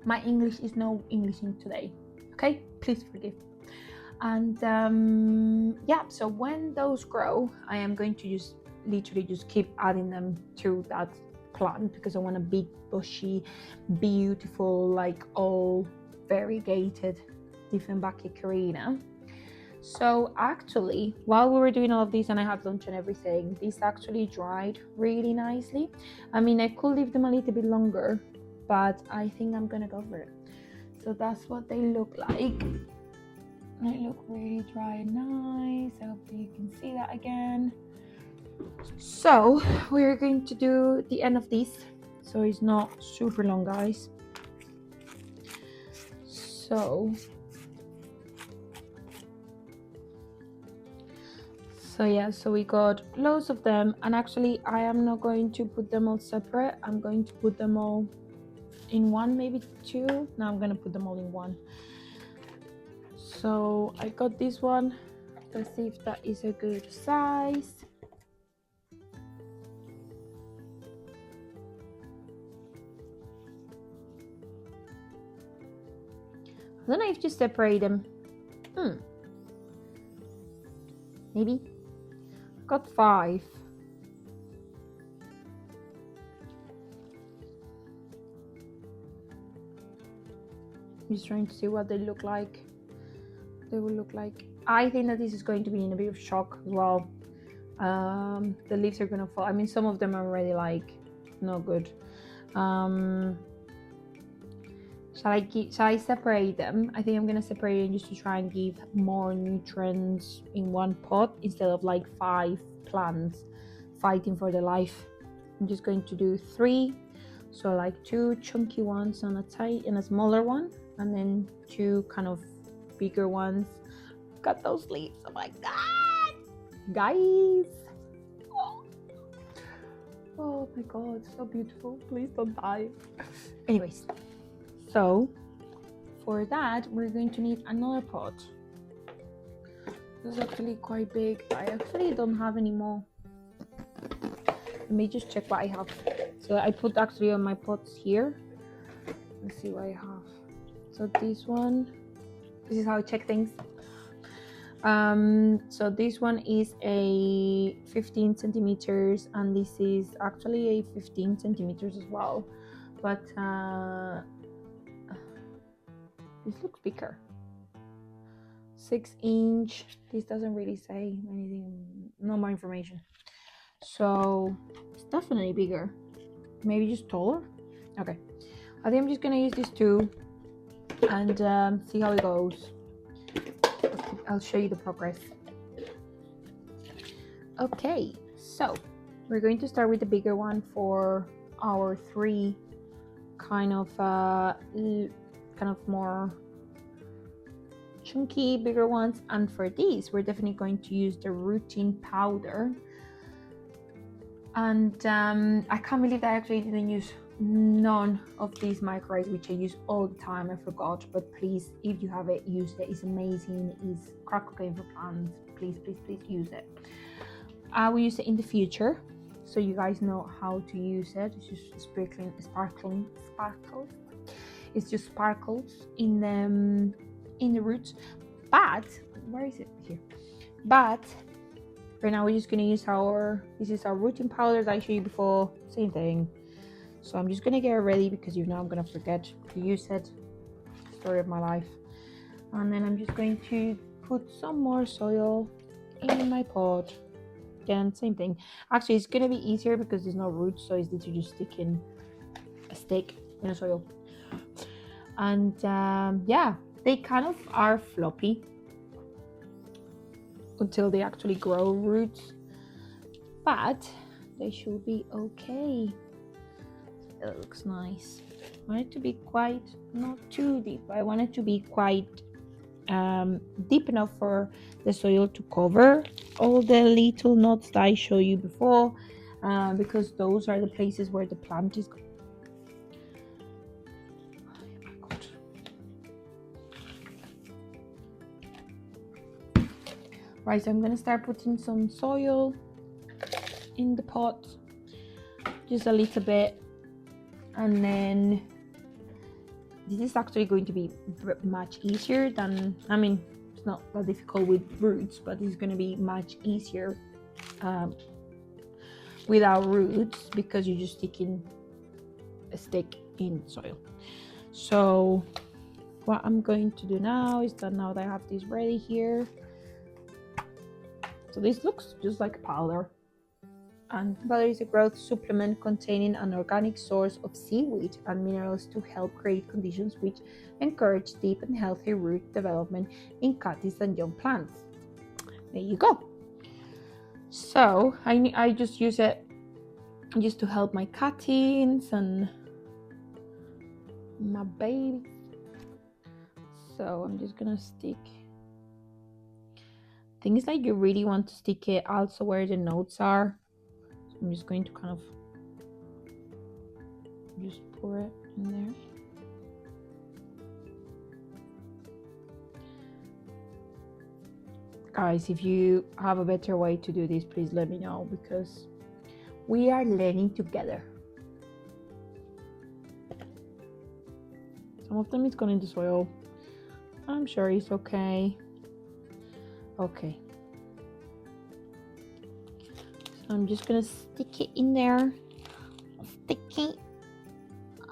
My English is no Englishing today, okay? Please forgive. And yeah, so when those grow, I am going to just literally just keep adding them to that plant, because I want a big, bushy, beautiful, like all variegated Dieffenbachia Carina. So actually, while we were doing all of this and I had lunch and everything, these actually dried really nicely. I mean, I could leave them a little bit longer, but I think I'm gonna go for it. So that's what they look like. They look really dry and nice. I hope you can see that again. So we're going to do the end of this, so it's not super long, guys. So yeah, so we got loads of them, and actually I am not going to put them all separate. I'm going to put them all in one, maybe two. Now I'm gonna put them all in one. So I got this one. Let's see if that is a good size. I don't know if you separate them. Maybe. Got 5. I'm just trying to see what they look like. They will look like. I think that this is going to be in a bit of shock as well. The leaves are gonna fall. I mean, some of them are already like not good. Shall I separate them? I think I'm gonna separate them just to try and give more nutrients in one pot, instead of like 5 plants fighting for their life. I'm just going to do 3, so like 2 chunky ones on a tight and a smaller one, and then 2 kind of bigger ones. Got those leaves. Oh my god, guys! Oh my god, so beautiful. Please don't die. Anyways, so for that we're going to need another pot. This is actually quite big. I actually don't have any more. Let me just check what I have. So I put actually on my pots here. Let's see what I have. So this one, this is how I check things. So this one is a 15 centimeters, and this is actually a 15 centimeters as well, but this looks bigger. 6-inch. This doesn't really say anything, no more information. So it's definitely bigger, maybe just taller. Okay, I think I'm just gonna use these 2 and see how it goes. I'll show you the progress. Okay, so we're going to start with the bigger one for our 3 kind of more chunky bigger ones, and for these we're definitely going to use the rooting powder. And I can't believe that I actually didn't use none of these microbes, which I use all the time. I forgot, but please, if you have it, use it. It's amazing. It's crack cocaine for plants. Please use it. I will use it in the future, so you guys know how to use it. It's just sparkles. It's just sparkles in the roots. But where is it? Here. But right now we're just gonna use this is our rooting powder that I showed you before. Same thing. So I'm just gonna get it ready, because you know I'm gonna forget to use it. Story of my life. And then I'm just going to put some more soil in my pot. Again, same thing. Actually, it's gonna be easier because there's no roots, so it's literally just sticking a stick in the soil. And yeah, they kind of are floppy. until they actually grow roots, but they should be okay. It looks nice. I want it to be quite, not too deep. I want it to be quite deep enough for the soil to cover all the little knots that I showed you before, because those are the places where the plant is. Right, so I'm gonna start putting some soil in the pot, just a little bit, and then this is actually going to be much easier than, I mean, it's not that difficult with roots, but it's going to be much easier without roots, because you're just sticking a stick in soil. So what I'm going to do now is that now that I have this ready here, so this looks just like powder. And powder is a growth supplement containing an organic source of seaweed and minerals to help create conditions which encourage deep and healthy root development in cuttings and young plants. There you go. So I just use it just to help my cuttings and my baby. So I'm just gonna stick. Things like you really want to stick it also where the notes are. I'm just going to kind of just pour it in there. Guys, if you have a better way to do this, please let me know, because we are learning together. Some of them is going into soil. I'm sure it's okay. Okay. I'm just gonna stick it in there. Stick it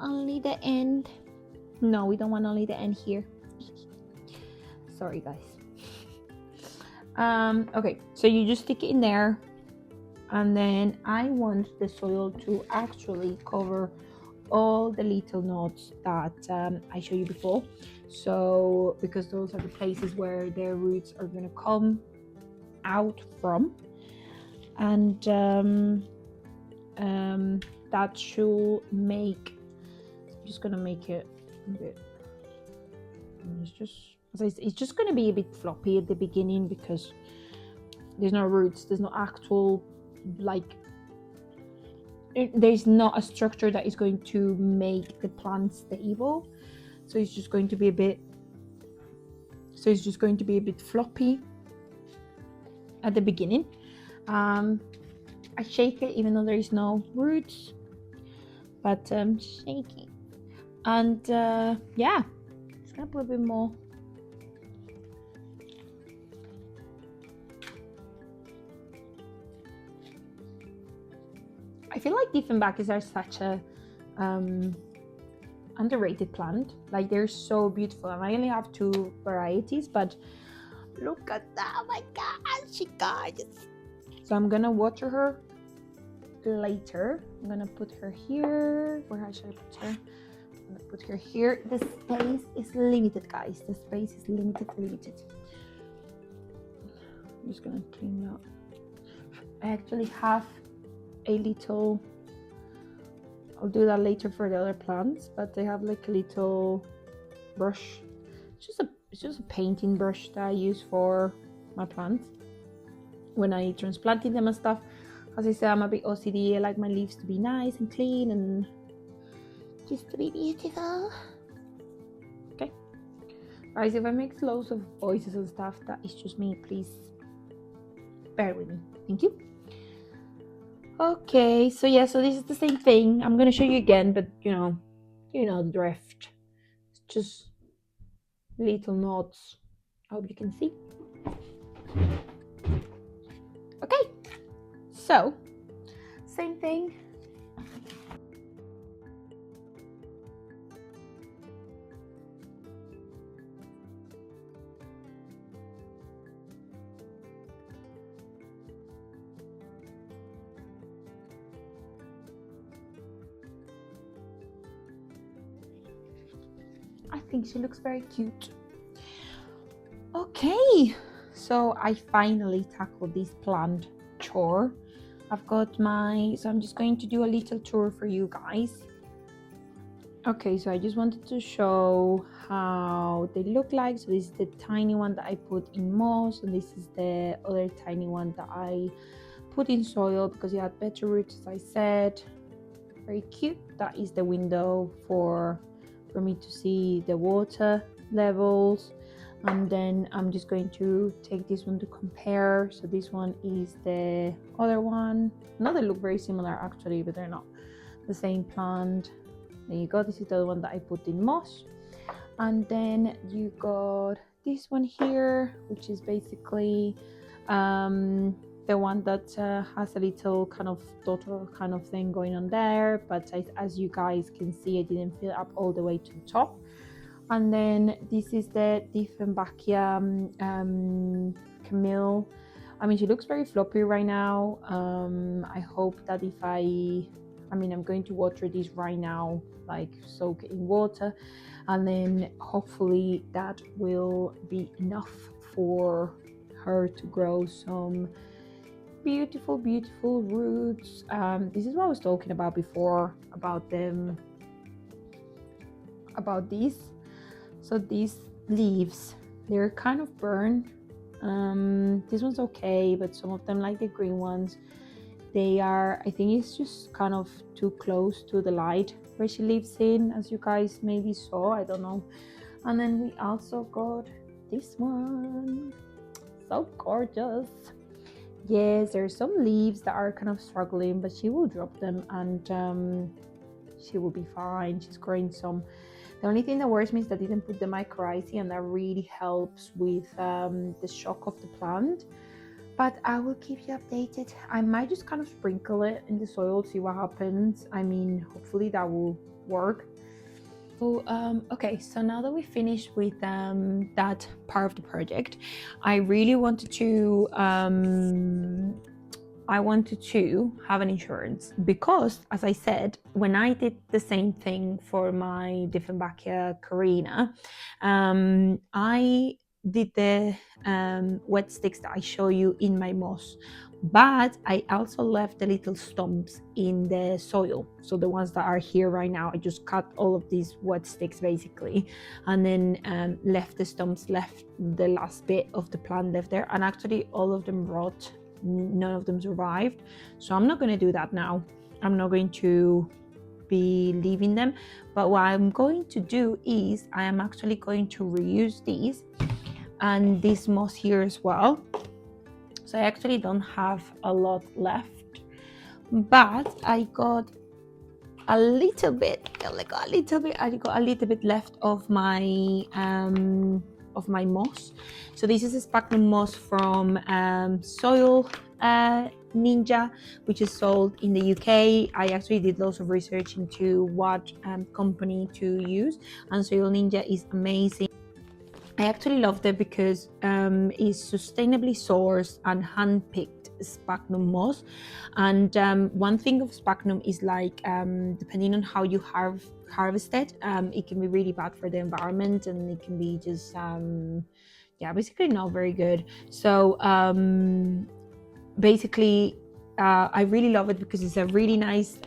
only the end. No, we don't want only the end here. Sorry, guys. Okay, so you just stick it in there, and then I want the soil to actually cover all the little knots that I showed you before. So because those are the places where their roots are gonna come out from. And that should make, I'm just gonna make it a bit, it's just gonna be a bit floppy at the beginning, because there's no roots, there's no actual, like, there's not a structure that is going to make the plant stable, so it's just going to be a bit floppy at the beginning. I shake it even though there is no roots, but shake it, and yeah, just gonna put a bit more. I feel like Dieffenbachias are such a underrated plant. Like, they're so beautiful, and I only have 2 varieties, but look at that! Oh my gosh, she gorgeous. So I'm gonna water her later. I'm gonna put her here. Where should I put her? I'm gonna put her here. The space is limited, guys. The space is limited. I'm just gonna clean up. I actually have a little, I'll do that later for the other plants, but they have like a little brush. It's just a painting brush that I use for my plants when I transplanting them and stuff. As I said, I'm a bit OCD. I like my leaves to be nice and clean and just to be beautiful. Okay, guys, if I make loads of voices and stuff, that is just me. Please bear with me. Thank you. Okay, so yeah, so this is the same thing. I'm gonna show you again, but you know the drift. It's just little knots. I hope you can see. Okay, so same thing. I think she looks very cute. Okay, so also I finally tackled this plant chore. I've got so I'm just going to do a little tour for you guys. Okay, so I just wanted to show how they look like. So this is the tiny one that I put in moss, and this is the other tiny one that I put in soil because it had better roots, as I said. Very cute. That is the window for me to see the water levels. And then I'm just going to take this one to compare. So this one is the other one. Now they look very similar actually, but they're not the same plant. There you go. This is the other one that I put in moss. And then you got this one here, which is basically the one that has a little kind of daughter kind of thing going on there, but as you guys can see, I didn't fill up all the way to the top. And then this is the Dieffenbachia Camille. I mean, she looks very floppy right now. I hope that if I'm going to water this right now, like soak it in water, and then hopefully that will be enough for her to grow some beautiful roots. This is what I was talking about before about these. So these leaves, they're kind of burned. This one's okay, but some of them, like the green ones, they are, I think it's just kind of too close to the light where she lives in, as you guys maybe saw, I don't know. And then we also got this one, so gorgeous. Yes, there's some leaves that are kind of struggling, but she will drop them and she will be fine. She's growing some. The only thing that worries me is that I didn't put the mycorrhizae, and that really helps with the shock of the plant. But I will keep you updated. I might just kind of sprinkle it in the soil, see what happens. I mean, hopefully that will work. So, okay, so now that we finished with that part of the project, I really wanted to have an insurance because, as I said, when I did the same thing for my Dieffenbachia Carina, I did the wet sticks that I show you in my moss, but I also left the little stumps in the soil. So the ones that are here right now, I just cut all of these wet sticks basically, and then left the stumps, left the last bit of the plant left there, and actually all of them rot. None of them survived. So I'm not going to do that now. I'm not going to be leaving them, but what I'm going to do is I am actually going to reuse these and this moss here as well. So I actually don't have a lot left, but I got a little bit. I got a little bit left of my moss. So this is a sphagnum moss from Soil Ninja, which is sold in the UK. I actually did lots of research into what company to use, and Soil Ninja is amazing. I actually loved it because it's sustainably sourced and hand-picked sphagnum moss. And one thing of sphagnum is like, depending on how you harvest it, it can be really bad for the environment, and it can be just basically not very good. So basically I really love it because it's a really nice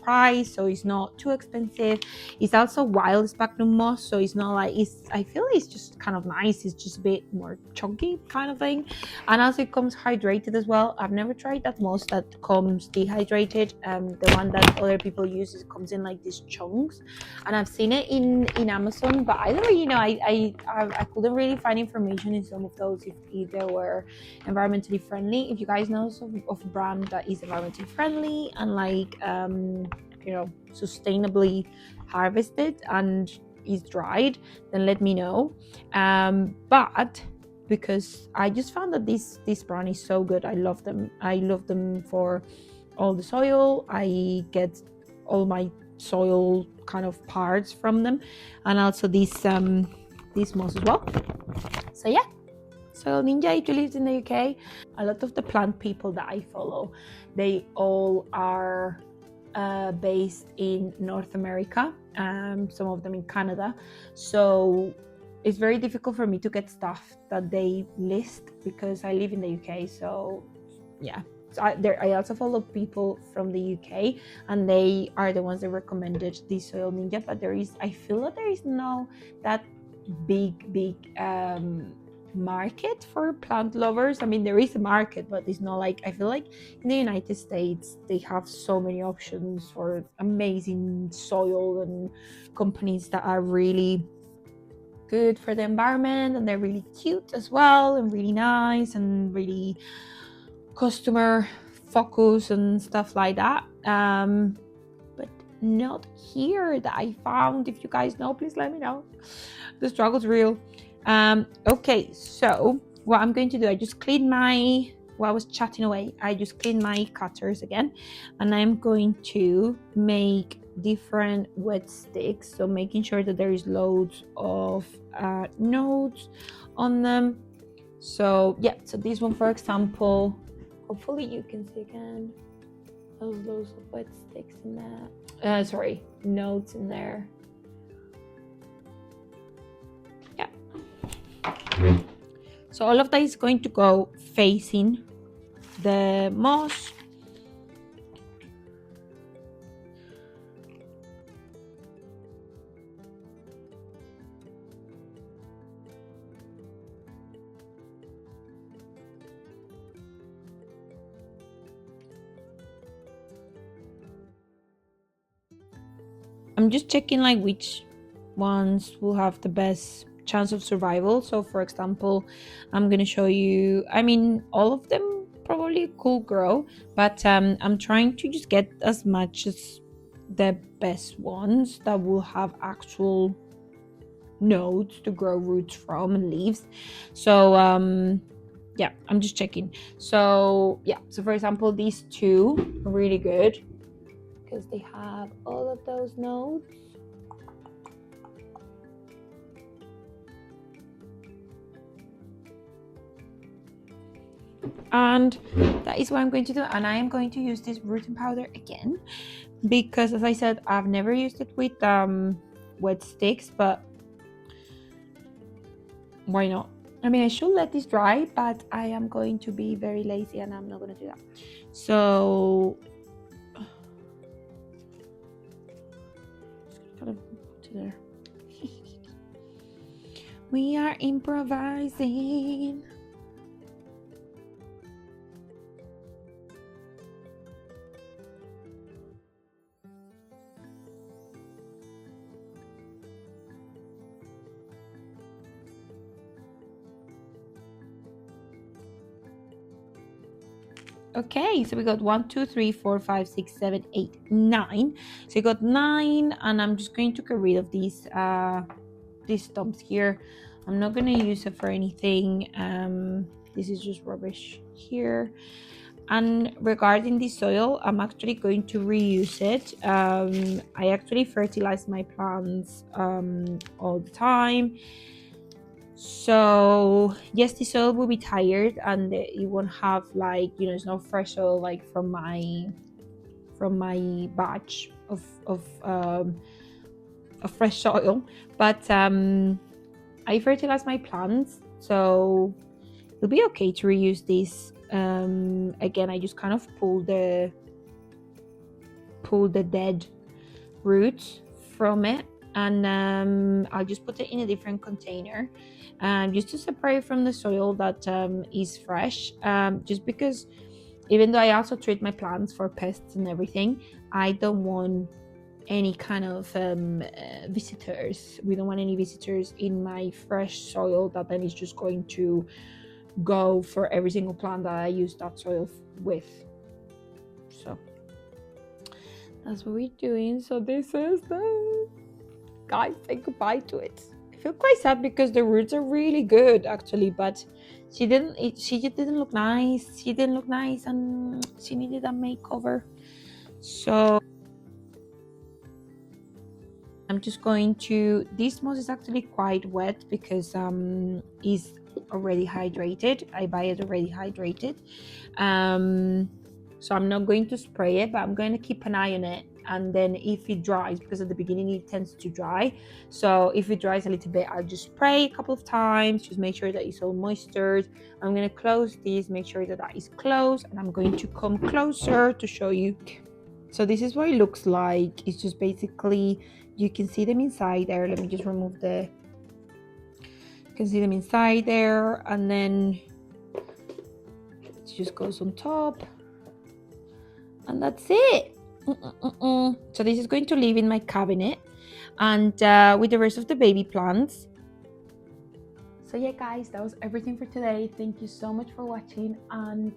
price, so it's not too expensive. It's also wild sphagnum moss, so it's not like I feel it's just kind of nice. It's just a bit more chunky kind of thing, and also it comes hydrated as well. I've never tried that moss that comes dehydrated. The one that other people use, it comes in like these chunks, and I've seen it in Amazon, but I don't really know. I couldn't really find information in some of those if they were environmentally friendly. If you guys know of a brand that is environmentally friendly and like sustainably harvested and is dried, then let me know. But because I just found that this brand is so good, I love them for all the soil. I get all my soil kind of parts from them, and also this moss as well. So yeah. So Ninja actually lives in the UK. A lot of the plant people that I follow, they all are based in North America, some of them in Canada. So it's very difficult for me to get stuff that they list because I live in the UK. So yeah, so I also follow people from the UK, and they are the ones that recommended this Soil Ninja. But I feel that there is no that big market for plant lovers. I mean, there is a market, but it's not like, I feel like in the United States they have so many options for amazing soil and companies that are really good for the environment, and they're really cute as well, and really nice, and really customer focus and stuff like that. But not here that I found. If you guys know, please let me know. The struggle's real. Okay, so what I'm going to do, I just cleaned my, while I was chatting away, I just cleaned my cutters again, and I'm going to make different wet sticks, so making sure that there is loads of nodes on them. So yeah, so this one, for example, hopefully you can see again, those loads of wet sticks in there, sorry, nodes in there. Yeah, so all of that is going to go facing the moss. I'm just checking like which ones will have the best chance of survival. So for example, I'm gonna show you, I mean, all of them probably could grow, but I'm trying to just get as much as the best ones that will have actual nodes to grow roots from and leaves. So yeah, I'm just checking. So yeah, so for example, these two are really good because they have all of those nodes. And that is what I'm going to do, and I am going to use this rooting powder again because, as I said, I've never used it with wet sticks, but why not? I mean, I should let this dry, but I am going to be very lazy and I'm not going to do that. So just kind of put it there. We are improvising. Okay, so we got 1, 2, 3, 4, 5, 6, 7, 8, 9. So we got 9, and I'm just going to get rid of these stumps here. I'm not going to use it for anything. This is just rubbish here. And regarding the soil, I'm actually going to reuse it. I actually fertilize my plants all the time. So yes, the soil will be tired and it won't have, like, you know, it's not fresh soil like from my batch of fresh soil, but I fertilize my plants, so it'll be okay to reuse this. Again, I just kind of pull the dead roots from it, and I'll just put it in a different container, just to separate from the soil that is fresh, just because even though I also treat my plants for pests and everything, I don't want any kind of visitors. We don't want any visitors in my fresh soil that then is just going to go for every single plant that I use that soil with. So that's what we're doing. So this is the, guys, say goodbye to it. I feel quite sad because the roots are really good actually, but she just didn't look nice. She didn't look nice and she needed a makeover. So I'm just going to, this moss is actually quite wet because it's already hydrated. I buy it already hydrated. So I'm not going to spray it, but I'm going to keep an eye on it and then if it dries, because at the beginning it tends to dry, so if it dries a little bit, I'll just spray a couple of times, just make sure that it's all moistured. I'm going to close this, make sure that that is closed, and I'm going to come closer to show you. So this is what it looks like. It's just basically, you can see them inside there. Let me just remove the, you can see them inside there, and then it just goes on top, and that's it. So this is going to live in my cabinet, and with the rest of the baby plants. So yeah guys, that was everything for today. Thank you so much for watching, and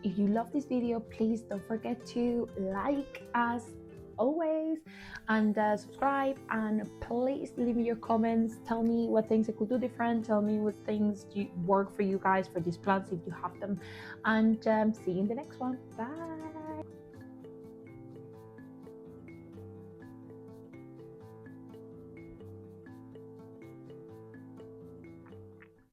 if you love this video, please don't forget to like as always, and subscribe, and please leave me your comments. Tell me what things I could do different, tell me what things work for you guys for these plants if you have them, and see you in the next one. Bye.